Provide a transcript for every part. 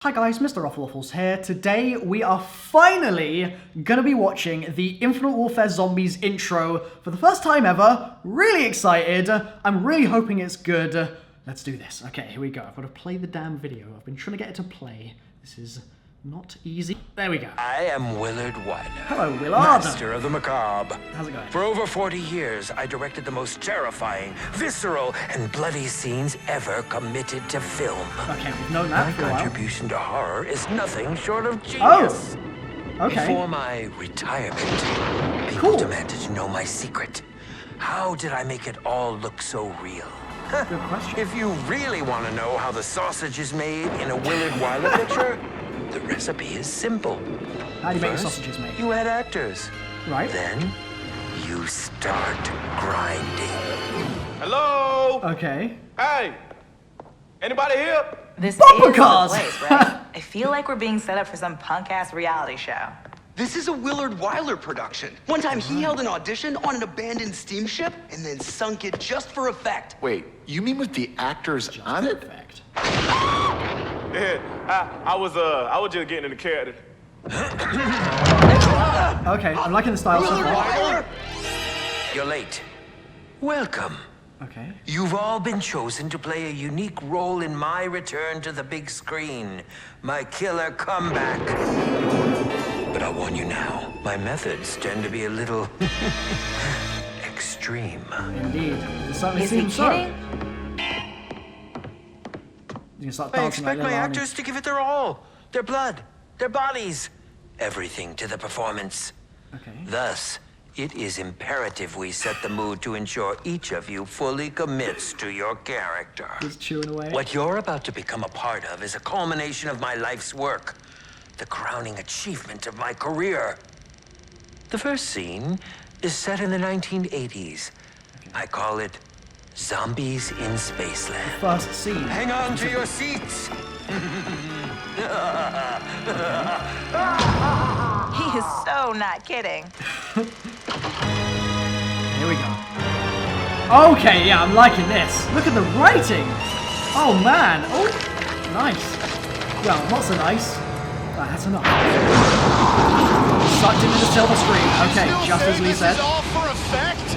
Hi guys, MrRoflWaffles here. Today we are finally gonna be watching the Infinite Warfare Zombies intro for the first time ever. Really excited. I'm really hoping it's good. Let's do this. Okay, here we go. I've got to play the damn video. I've been trying to get it to play. This is not easy. There we go. I am Willard Wyler. Hello, Willard. Master of the macabre. How's it going? For over 40 years, I directed the most terrifying, visceral, and bloody scenes ever committed to film. Okay, we've known that for a My while. contribution to horror is nothing short of genius. Oh, okay. Before my retirement, people Cool. demanded to know my secret. How did I make it all look so real? Good question. If you really want to know how the sausage is made in a Willard Wyler picture, the recipe is simple. How do you make your First, sausages, mate? You add actors. Right. Then you start grinding. Hello? Okay. Hey! Anybody here? This Bumper is cars! the place, right? I feel like we're being set up for some punk-ass reality show. This is a Willard Wyler production. One time he held an audition on an abandoned steamship and then sunk it just for effect. Wait, you mean with the actors on it? Perfect. Yeah, I was just getting in the character. Okay, I'm liking the style so Willard far. Wyler? You're late. Welcome. Okay. You've all been chosen to play a unique role in my return to the big screen, my killer comeback. But I'll warn you now, my methods tend to be a little extreme. Indeed. It certainly Is he seems so. kidding? You can start I dancing like expect my Little Army. actors to give it their all, their blood, their bodies, everything to the performance. Okay. Thus, it is imperative we set the mood to ensure each of you fully commits to your character. Just chewing away. What you're about to become a part of is a culmination of my life's work, the crowning achievement of my career. The first scene is set in the 1980s. I call it Zombies in Spaceland. First scene. Hang on to your seats. He is so not kidding. Here we go. Okay, yeah, I'm liking this. Look at the writing. Oh, man. Oh, nice. Well, not so nice. That's enough. Sucked into the silver screen. Okay, just as Lee said. all for effect?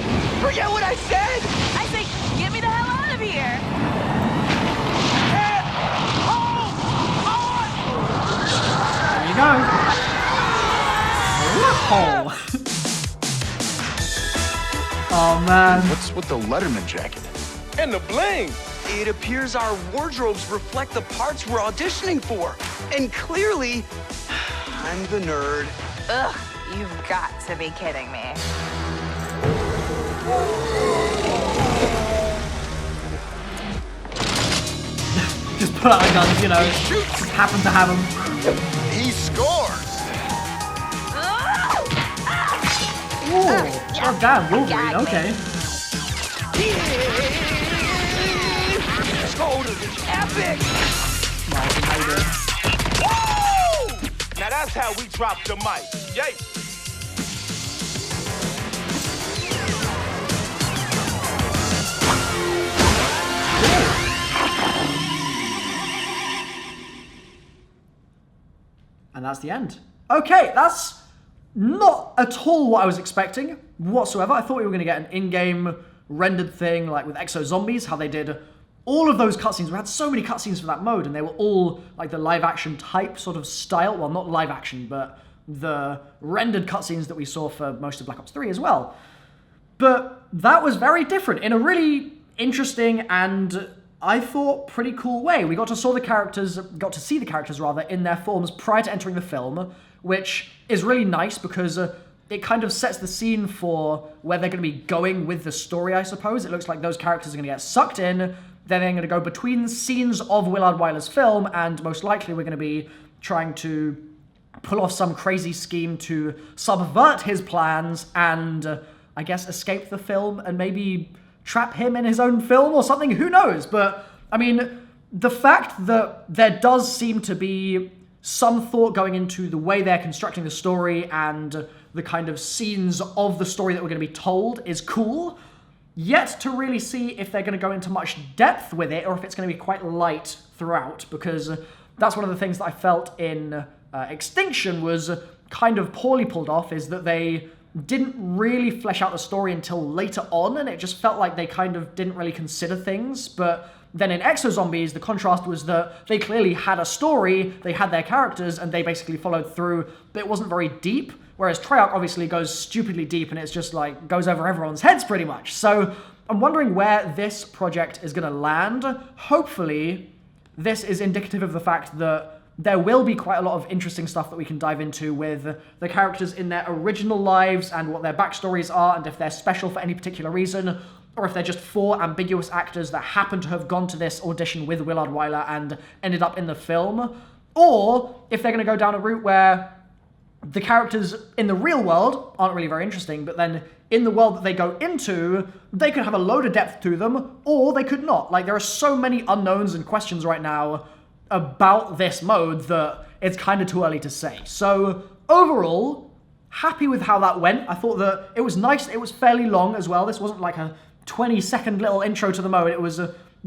Forget what I said! I say, get me the hell out of here! There you go. Hole. Oh, man. What's with the Letterman jacket? And the bling! It appears our wardrobes reflect the parts we're auditioning for. And clearly, I'm the nerd. Ugh, you've got to be kidding me. Just put out the guns, you know. Just happen to have them. He scores! Ooh. Oh, damn, Wolverine. Gag me. Okay. Epic! Martin, how you doing? Now that's how we drop the mic. Yay! And that's the end. Okay, that's not at all what I was expecting whatsoever. I thought we were going to get an in-game rendered thing like with Exo Zombies, how they did all of those cutscenes. We had so many cutscenes for that mode, and they were all like the live-action type sort of style. Well, not live-action, but the rendered cutscenes that we saw for most of Black Ops 3 as well. But that was very different in a really interesting and I thought pretty cool way. We got to see the characters rather in their forms prior to entering the film, which is really nice because it kind of sets the scene for where they're going to be going with the story, I suppose. It looks like those characters are going to get sucked in, then they're going to go between scenes of Willard Wyler's film, and most likely we're going to be trying to pull off some crazy scheme to subvert his plans and, I guess, escape the film and maybe trap him in his own film or something, who knows? But, I mean, the fact that there does seem to be some thought going into the way they're constructing the story and the kind of scenes of the story that we're going to be told is cool. Yet to really see if they're going to go into much depth with it or if it's going to be quite light throughout, because that's one of the things that I felt in Extinction was kind of poorly pulled off, is that they didn't really flesh out the story until later on, and it just felt like they kind of didn't really consider things. But then in Exo Zombies, the contrast was that they clearly had a story, they had their characters, and they basically followed through, but it wasn't very deep. Whereas Treyarch obviously goes stupidly deep, and it's just like, goes over everyone's heads pretty much. So I'm wondering where this project is going to land. Hopefully, this is indicative of the fact that there will be quite a lot of interesting stuff that we can dive into with the characters in their original lives and what their backstories are, and if they're special for any particular reason, or if they're just 4 ambiguous actors that happen to have gone to this audition with Willard Wyler and ended up in the film, or if they're going to go down a route where the characters in the real world aren't really very interesting, but then in the world that they go into, they could have a load of depth to them, or they could not. Like, there are so many unknowns and questions right now about this mode that it's kind of too early to say. So overall, happy with how that went. I thought that it was nice. It was fairly long as well. This wasn't like a 20-second little intro to the mode. It was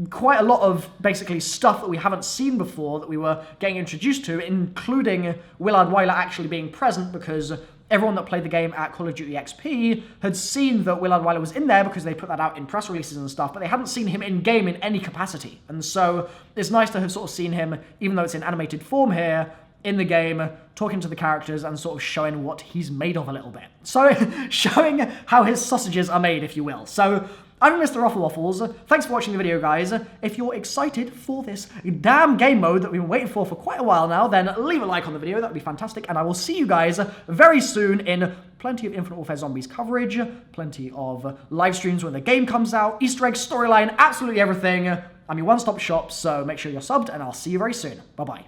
quite a lot of basically stuff that we haven't seen before that we were getting introduced to, including Willard Wyler actually being present, because everyone that played the game at Call of Duty XP had seen that Willard Wyler was in there because they put that out in press releases and stuff, but they hadn't seen him in-game in any capacity. And so it's nice to have sort of seen him, even though it's in animated form here, in the game, talking to the characters and sort of showing what he's made of a little bit. So, showing how his sausages are made, if you will. So, I'm MrRoflWaffles. Thanks for watching the video, guys. If you're excited for this damn game mode that we've been waiting for quite a while now, then leave a like on the video. That would be fantastic. And I will see you guys very soon in plenty of Infinite Warfare Zombies coverage, plenty of live streams when the game comes out, Easter eggs, storyline, absolutely everything. I'm your one-stop shop, so make sure you're subbed, and I'll see you very soon. Bye-bye.